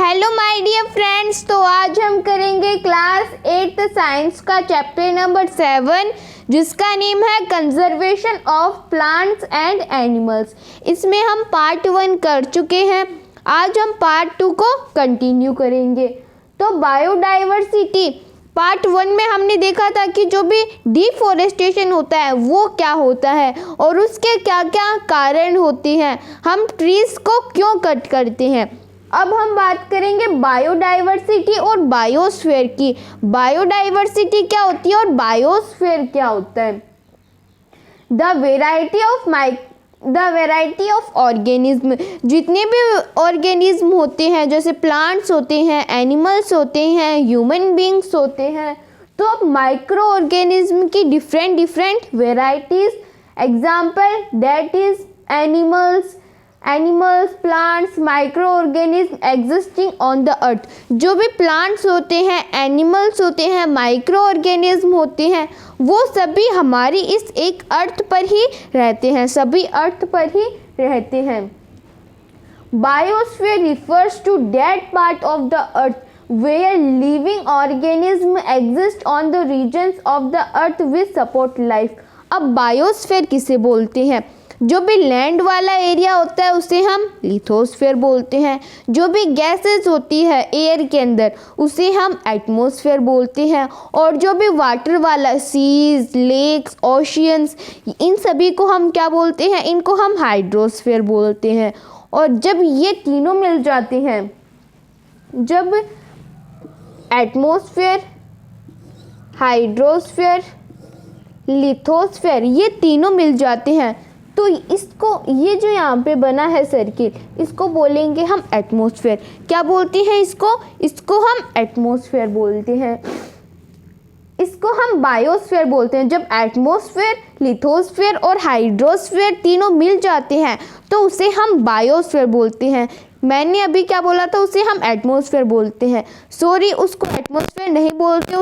Hello my dear friends, तो आज हम करेंगे क्लास 8 साइंस का चैप्टर नंबर 7 जिसका नेम है conservation of plants and animals. इसमें हम पार्ट 1 कर चुके हैं। आज हम पार्ट 2 को कंटिन्यू करेंगे। तो बायोडाइवर्सिटी पार्ट 1 में हमने देखा था कि जो भी डिफॉरेस्टेशन होता है वो क्या होता है और उसके क्या क्या कारण होते हैं, हम ट्रीज को क्यों कट करते हैं। अब हम बात करेंगे बायोडाइवर्सिटी और बायोस्फीयर की। बायोडाइवर्सिटी क्या होती है और बायोस्फीयर क्या होता है। द वेराइटी ऑफ ऑर्गेनिज्म, जितने भी ऑर्गेनिज्म होते हैं, जैसे प्लांट्स होते हैं, एनिमल्स होते हैं, ह्यूमन बींग्स होते हैं, तो अब माइक्रो ऑर्गेनिज्म की different varieties, example that is animals, plants, micro organism existing on the earth. जो भी प्लांट्स होते हैं, एनिमल्स होते हैं, माइक्रो ऑर्गेनिज्म होते हैं, वो सभी हमारी इस एक अर्थ पर ही रहते हैं, सभी अर्थ पर ही रहते हैं। Biosphere refers to that part of the earth where living organism exist on the regions of the earth which support life। अब बायोस्फीयर किसे बोलते हैं? जो भी लैंड वाला एरिया होता है उसे हम लिथोस्फीयर बोलते हैं। जो भी गैसेस होती है एयर के अंदर उसे हम एटमॉस्फेयर बोलते हैं। और जो भी वाटर वाला सीज, लेक्स, ओशियंस, इन सभी को हम क्या बोलते हैं? इनको हम हाइड्रोस्फीयर बोलते हैं। और जब ये तीनों मिल जाते हैं, जब एटमॉस्फेयर, हाइड्रोस्फीयर, लिथोस्फीयर ये तीनों मिल जाते हैं तो इसको, ये जो यहाँ पे बना है सर्किल, इसको बोलेंगे हम एटमॉस्फेयर। क्या बोलते हैं इसको हम एटमॉस्फेयर बोलते हैं। इसको हम बायोस्फीयर बोलते हैं। जब एटमॉस्फेयर, लिथोस्फीयर और हाइड्रोस्फीयर तीनों मिल जाते हैं तो उसे हम बायोस्फीयर बोलते हैं। मैंने अभी क्या बोला था? उसे हम एटमॉस्फेयर बोलते हैं। सॉरी, उसको एटमॉस्फेयर नहीं बोलते,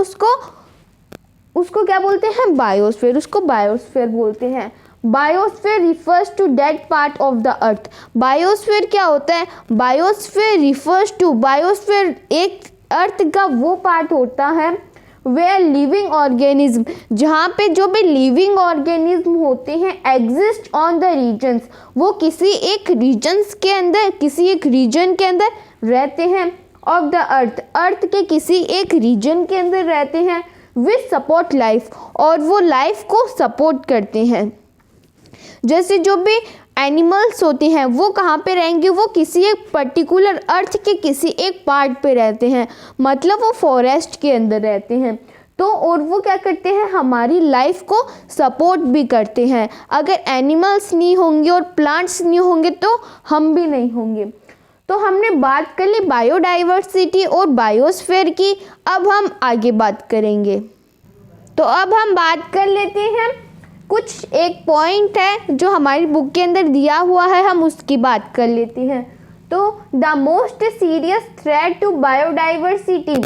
उसको क्या बोलते हैं? बायोस्फीयर। उसको बायोस्फीयर बोलते हैं। Biosphere refers to that part of the earth. Biosphere क्या होता है? बायोस्फीयर रिफर्स टू, बायोस्फीयर एक अर्थ का वो पार्ट होता है वेयर लिविंग ऑर्गेनिज्म, जहाँ पे जो भी लिविंग ऑर्गेनिज्म होते हैं एग्जिस्ट ऑन द रीजन्स, वो किसी एक रीजन्स के अंदर, किसी एक रीजन के अंदर रहते हैं। ऑफ द अर्थ के किसी एक रीजन के अंदर रहते हैं। विच सपोर्ट लाइफ, और वो लाइफ को सपोर्ट करते हैं। जैसे जो भी एनिमल्स होते हैं वो कहाँ पे रहेंगे? वो किसी एक पर्टिकुलर अर्थ के किसी एक पार्ट पे रहते हैं, मतलब वो फॉरेस्ट के अंदर रहते हैं। तो और वो क्या करते हैं? हमारी लाइफ को सपोर्ट भी करते हैं। अगर एनिमल्स नहीं होंगे और प्लांट्स नहीं होंगे तो हम भी नहीं होंगे। तो हमने बात कर ली बायोडाइवर्सिटी और बायोस्फीयर की। अब हम आगे बात करेंगे। तो अब हम बात कर लेते हैं, कुछ एक पॉइंट है जो हमारी बुक के अंदर दिया हुआ है, हम उसकी बात कर लेते हैं। तो the most serious threat to biodiversity,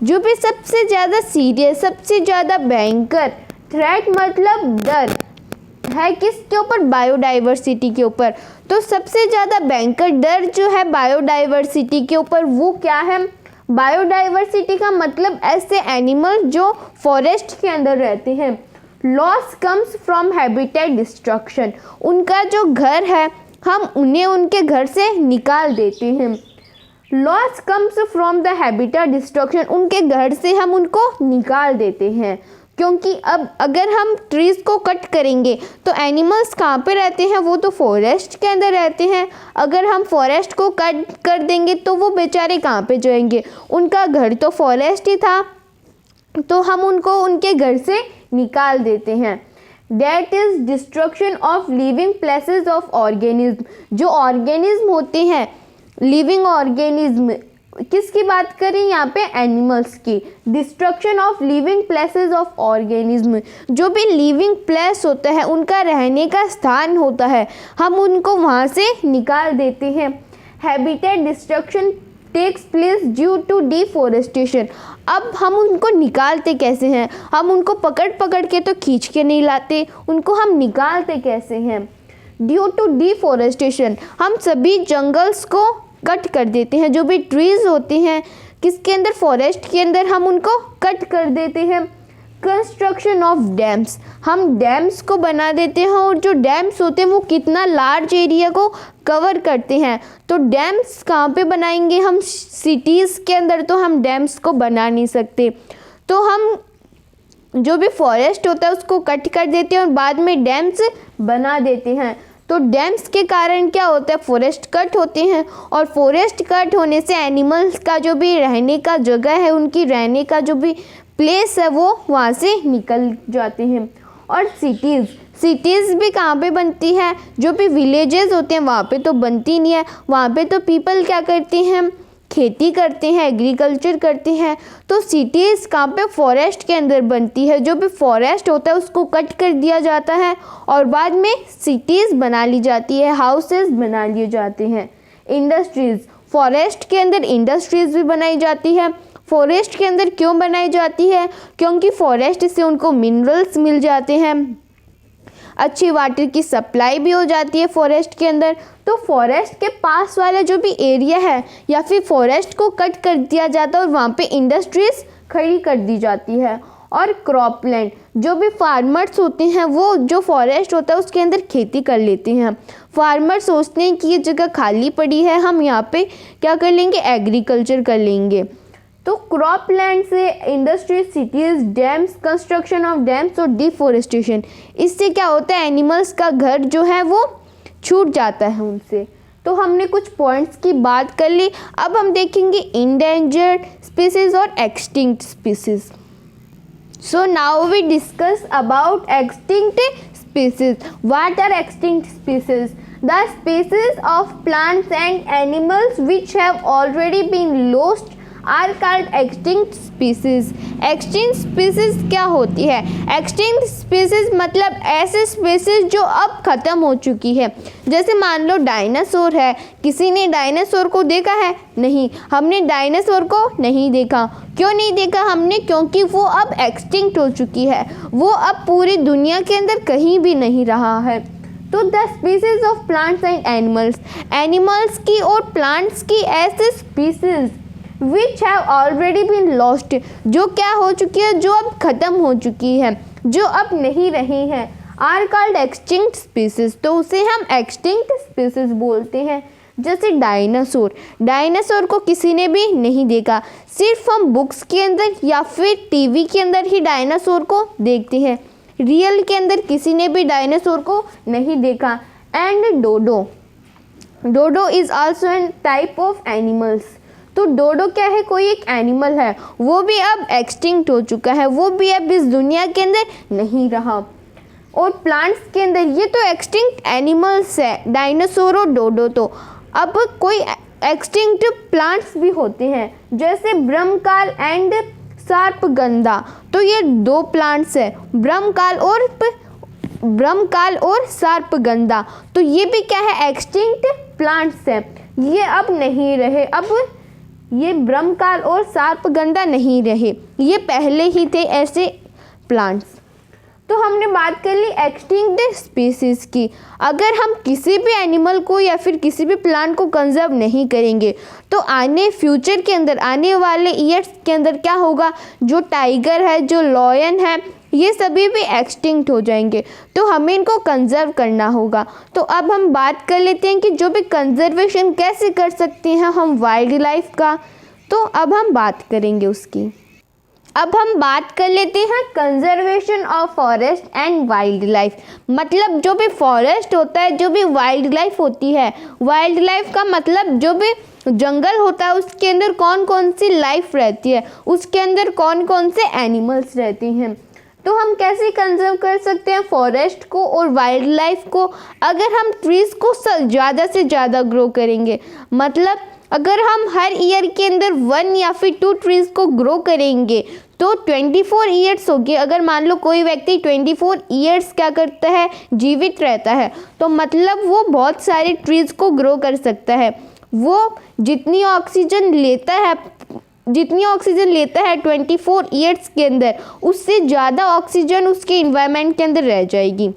जो भी सबसे ज़्यादा सीरियस, सबसे ज़्यादा भयंकर थ्रेट मतलब डर है किसके ऊपर? बायोडाइवर्सिटी के ऊपर। तो सबसे ज़्यादा भयंकर डर जो है बायोडाइवर्सिटी के ऊपर वो क्या है? बायोडाइवर्सिटी का मतलब ऐसे एनिमल जो फॉरेस्ट के अंदर रहते हैं। Loss comes from habitat destruction, उनका जो घर है हम उन्हें उनके घर से निकाल देते हैं। Loss comes from the habitat destruction, उनके घर से हम उनको निकाल देते हैं। क्योंकि अब अगर हम ट्रीज़ को कट करेंगे तो एनिमल्स कहाँ पे रहते हैं? वो तो फॉरेस्ट के अंदर रहते हैं। अगर हम फॉरेस्ट को कट कर देंगे तो वो बेचारे कहाँ पे जाएंगे? उनका घर तो फॉरेस्ट ही था, तो हम उनको उनके घर से निकाल देते हैं। That is destruction of living places of organism, जो ऑर्गेनिज्म होते हैं, लिविंग ऑर्गेनिज्म, किसकी बात करें यहाँ पे? एनिमल्स की। Destruction of living places of organism, जो भी लिविंग प्लेस होता है, उनका रहने का स्थान होता है, हम उनको वहाँ से निकाल देते हैं। Habitat destruction takes place due to deforestation. अब हम उनको निकालते कैसे हैं? हम उनको पकड़ के तो खींच के नहीं लाते, उनको हम निकालते कैसे हैं? ड्यू टू डिफॉरेस्टेशन, हम सभी जंगल्स को कट कर देते हैं। जो भी ट्रीज़ होते हैं किसके अंदर, फॉरेस्ट के अंदर, हम उनको कट कर देते हैं। कंस्ट्रक्शन ऑफ डैम्स, हम डैम्स को बना देते हैं और जो डैम्स होते हैं वो कितना लार्ज एरिया को कवर करते हैं। तो डैम्स कहाँ पे बनाएंगे हम, सिटीज़ के अंदर तो हम डैम्स को बना नहीं सकते। तो हम जो भी फॉरेस्ट होता है उसको कट कर देते हैं और बाद में डैम्स बना देते हैं। तो डैम्स के कारण क्या होता है, फॉरेस्ट कट होते हैं और फॉरेस्ट कट होने से एनिमल्स का जो भी रहने का जगह है, उनकी रहने का जो भी प्लेस है वो वहाँ से निकल जाते हैं। और सिटीज़ भी कहाँ पे बनती है, जो भी विलेजेस होते हैं वहाँ पे तो बनती नहीं है। वहाँ पे तो पीपल क्या करते हैं, खेती करते हैं, एग्रीकल्चर करते हैं। तो सिटीज़ कहाँ पे, फॉरेस्ट के अंदर बनती है। जो भी फॉरेस्ट होता है उसको कट कर दिया जाता है और बाद में सिटीज़ बना ली जाती है, हाउसेस बना लिए जाते हैं। इंडस्ट्रीज़, फॉरेस्ट के अंदर इंडस्ट्रीज़ भी बनाई जाती है। फॉरेस्ट के अंदर क्यों बनाई जाती है, क्योंकि फॉरेस्ट से उनको मिनरल्स मिल जाते हैं, अच्छी वाटर की सप्लाई भी हो जाती है फॉरेस्ट के अंदर। तो फॉरेस्ट के पास वाला जो भी एरिया है या फिर फॉरेस्ट को कट कर दिया जाता है और वहाँ पे इंडस्ट्रीज़ खड़ी कर दी जाती है। और क्रॉपलैंड, जो भी फार्मर्स होते हैं वो जो फॉरेस्ट होता है उसके अंदर खेती कर लेते हैं। फार्मर सोचते हैं कि ये जगह खाली पड़ी है, हम यहाँ पे क्या कर लेंगे, एग्रीकल्चर कर लेंगे। तो क्रॉपलैंड से industries, cities, dams, construction of dams और डिफॉरेस्टेशन, इससे क्या होता है, एनिमल्स का घर जो है वो छूट जाता है उनसे। तो हमने कुछ पॉइंट्स की बात कर ली। अब हम देखेंगे इंडेंजर्ड स्पीसीज और extinct species. So now we discuss about extinct species. What are extinct species? The species of plants and animals which have already been lost are called extinct species. Extinct species क्या होती है? Extinct species मतलब ऐसे species जो अब ख़त्म हो चुकी है। जैसे मान लो डायनासोर है, किसी ने डायनासोर को देखा है? नहीं, हमने डायनासोर को नहीं देखा। क्यों नहीं देखा हमने? क्योंकि वो अब एक्सटिंक्ट हो चुकी है, वो अब पूरी दुनिया के अंदर कहीं भी नहीं रहा है। तो the species of plants and animals, animals की और प्लांट्स की ऐसे species which have already been lost, जो क्या हो चुकी है, जो अब ख़त्म हो चुकी है, जो अब नहीं रही है, आर कॉल्ड एक्सटिंक्ट स्पीसीज। तो उसे हम एक्सटिंक्ट स्पीसीज बोलते हैं। जैसे डायनासोर, डायनासोर को किसी ने भी नहीं देखा, सिर्फ हम बुक्स के अंदर या फिर टीवी के अंदर ही डायनासोर को देखते हैं, रियल के अंदर किसी ने भी डायनासोर को नहीं देखा। And dodo, dodo is also an type of animals. तो डोडो क्या है? कोई एक एनिमल है, वो भी अब एक्सटिंक्ट हो चुका है, वो भी अब इस दुनिया के अंदर नहीं रहा। और प्लांट्स के अंदर ये तो एक्सटिंक्ट एनिमल्स है, डायनासोर और डोडो। तो अब कोई एक्सटिंक्ट प्लांट्स भी होते हैं, जैसे ब्रह्मकाल एंड सार्पगंधा। तो ये दो प्लांट्स है, ब्रह्मकाल और सार्पगंधा। तो ये भी क्या है? एक्सटिंक्ट प्लांट्स है, ये अब नहीं रहे। अब ये ब्रह्मकाल और सार्पगंधा नहीं रहे, ये पहले ही थे ऐसे प्लांट्स। तो हमने बात कर ली एक्सटिंक्ट स्पीसीज की। अगर हम किसी भी एनिमल को या फिर किसी भी प्लांट को कंजर्व नहीं करेंगे तो आने फ्यूचर के अंदर, आने वाले ईयर्स के अंदर क्या होगा, जो टाइगर है, जो लॉयन है, ये सभी भी एक्सटिंक्ट हो जाएंगे। तो हमें इनको कंजर्व करना होगा। तो अब हम बात कर लेते हैं कि जो भी कंजर्वेशन कैसे कर सकते हैं हम वाइल्ड लाइफ का। तो अब हम बात करेंगे उसकी। अब हम बात कर लेते हैं conservation of forest and wild life. मतलब जो भी फॉरेस्ट होता है, जो भी वाइल्ड लाइफ होती है, वाइल्ड लाइफ का मतलब जो भी जंगल होता है उसके अंदर कौन कौन सी लाइफ रहती है, उसके अंदर कौन कौन से एनिमल्स रहते हैं। तो हम कैसे कंजर्व कर सकते हैं फॉरेस्ट को और वाइल्ड लाइफ को? अगर हम ट्रीज़ को ज़्यादा से ज़्यादा ग्रो करेंगे, मतलब अगर हम हर ईयर के अंदर 1 या फिर 2 ट्रीज़ को ग्रो करेंगे तो 24 ईयर्स हो गए। अगर मान लो कोई व्यक्ति 24 ईयर्स क्या करता है, जीवित रहता है, तो मतलब वो बहुत सारे ट्रीज़ को ग्रो कर सकता है। वो जितनी ऑक्सीजन लेता है 24 ईयर्स के अंदर, उससे ज़्यादा ऑक्सीजन उसके इन्वायरमेंट के अंदर रह जाएगी।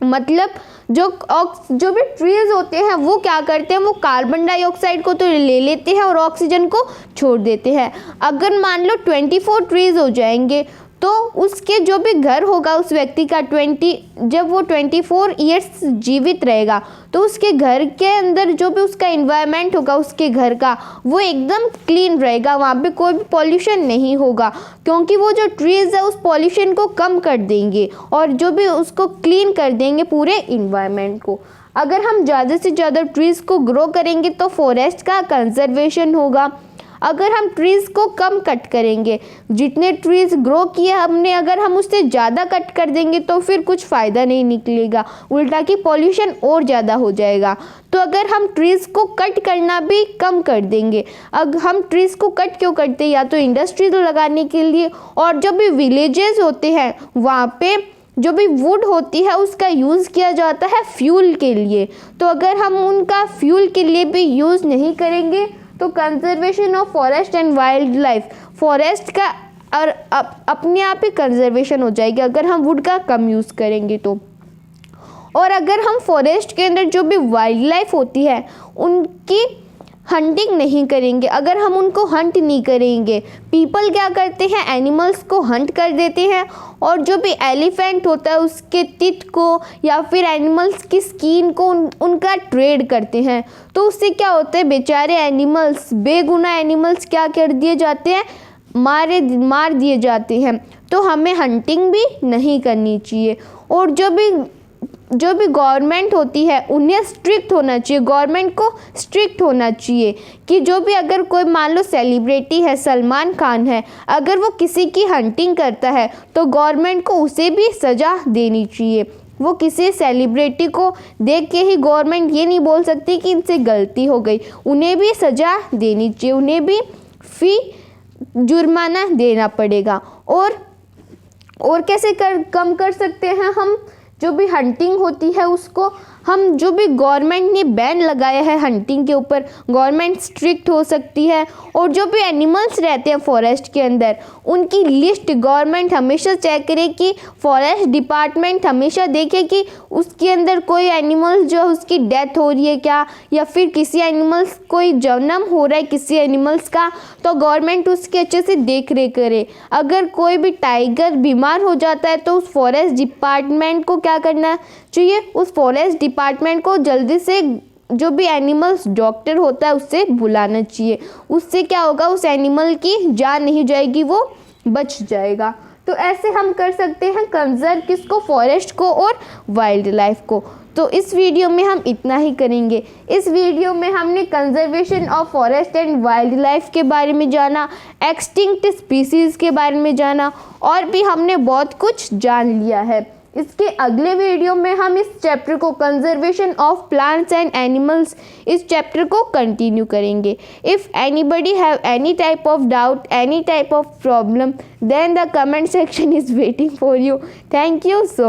मतलब जो भी ट्रीज होते हैं वो क्या करते हैं, वो कार्बन डाइऑक्साइड को तो ले लेते हैं और ऑक्सीजन को छोड़ देते हैं। अगर मान लो 24 ट्रीज हो जाएंगे तो उसके जो भी घर होगा उस व्यक्ति का जब वो 24 ईयर्स जीवित रहेगा तो उसके घर के अंदर जो भी उसका इन्वायरमेंट होगा उसके घर का वो एकदम क्लीन रहेगा, वहाँ पे कोई भी पॉल्यूशन नहीं होगा, क्योंकि वो जो ट्रीज है उस पॉल्यूशन को कम कर देंगे और जो भी उसको क्लीन कर देंगे पूरे इन्वायरमेंट को। अगर हम ज़्यादा से ज़्यादा ट्रीज़ को ग्रो करेंगे तो फॉरेस्ट का कंजर्वेशन होगा। अगर हम ट्रीज़ को कम कट करेंगे, जितने ट्रीज़ ग्रो किए हमने अगर हम उससे ज़्यादा कट कर देंगे तो फिर कुछ फ़ायदा नहीं निकलेगा, उल्टा कि पॉल्यूशन और ज़्यादा हो जाएगा। तो अगर हम ट्रीज़ को कट करना भी कम कर देंगे, अब हम ट्रीज़ को कट क्यों करते हैं, या तो इंडस्ट्रीज लगाने के लिए, और जो भी विलेजेस होते हैं वहाँ पे जो भी वुड होती है उसका यूज़ किया जाता है फ्यूल के लिए। तो अगर हम उनका फ्यूल के लिए भी यूज़ नहीं करेंगे तो conservation of forest and wild life, forest का और अपने आप ही कंजर्वेशन हो जाएगी अगर हम वुड का कम यूज़ करेंगे तो। और अगर हम फॉरेस्ट के अंदर जो भी वाइल्ड लाइफ होती है उनकी हंटिंग नहीं करेंगे, अगर हम उनको हंट नहीं करेंगे, पीपल क्या करते हैं एनिमल्स को हंट कर देते हैं और जो भी एलिफेंट होता है उसके टीथ को या फिर एनिमल्स की स्किन को उनका ट्रेड करते हैं। तो उससे क्या होता है, बेचारे एनिमल्स, बेगुनाह एनिमल्स क्या कर दिए जाते हैं, मार दिए जाते हैं। तो हमें हंटिंग भी नहीं करनी चाहिए। और जो भी गवर्नमेंट होती है उन्हें स्ट्रिक्ट होना चाहिए, गवर्नमेंट को स्ट्रिक्ट होना चाहिए कि जो भी अगर कोई मान लो सेलिब्रिटी है, सलमान खान है, अगर वो किसी की हंटिंग करता है तो गवर्नमेंट को उसे भी सज़ा देनी चाहिए। वो किसी सेलिब्रिटी को देख के ही गवर्नमेंट ये नहीं बोल सकती कि इनसे गलती हो गई, उन्हें भी सज़ा देनी चाहिए, उन्हें भी जुर्माना देना पड़ेगा। और कैसे कम कर सकते हैं हम जो भी हंटिंग होती है उसको, हम जो भी गवर्नमेंट ने बैन लगाया है हंटिंग के ऊपर, गवर्नमेंट स्ट्रिक्ट हो सकती है। और जो भी एनिमल्स रहते हैं फॉरेस्ट के अंदर उनकी लिस्ट गवर्नमेंट हमेशा चेक करे कि फॉरेस्ट डिपार्टमेंट हमेशा देखे कि उसके अंदर कोई एनिमल्स जो उसकी डेथ हो रही है क्या, या फिर किसी एनिमल्स कोई जन्म हो रहा है किसी एनिमल्स का, तो गवर्नमेंट उसकी अच्छे से देख रेख करे। अगर कोई भी टाइगर बीमार हो जाता है तो उस फॉरेस्ट डिपार्टमेंट को क्या करना चाहिए, उस फॉरेस्ट डिपार्टमेंट को जल्दी से जो भी एनिमल्स डॉक्टर होता है उससे बुलाना चाहिए। उससे क्या होगा, उस एनिमल की जान नहीं जाएगी, वो बच जाएगा। तो ऐसे हम कर सकते हैं कंजर्व किसको, फॉरेस्ट को और वाइल्ड लाइफ को। तो इस वीडियो में हम इतना ही करेंगे। इस वीडियो में हमने conservation of forest and wild life के बारे में जाना, एक्सटिंक्ट स्पीसीज़ के बारे में जाना, और भी हमने बहुत कुछ जान लिया है। इसके अगले वीडियो में हम इस चैप्टर को conservation of plants and animals, इस चैप्टर को कंटिन्यू करेंगे। If anybody have any type of doubt, any type of problem, then the comment section is waiting for you. Thank you so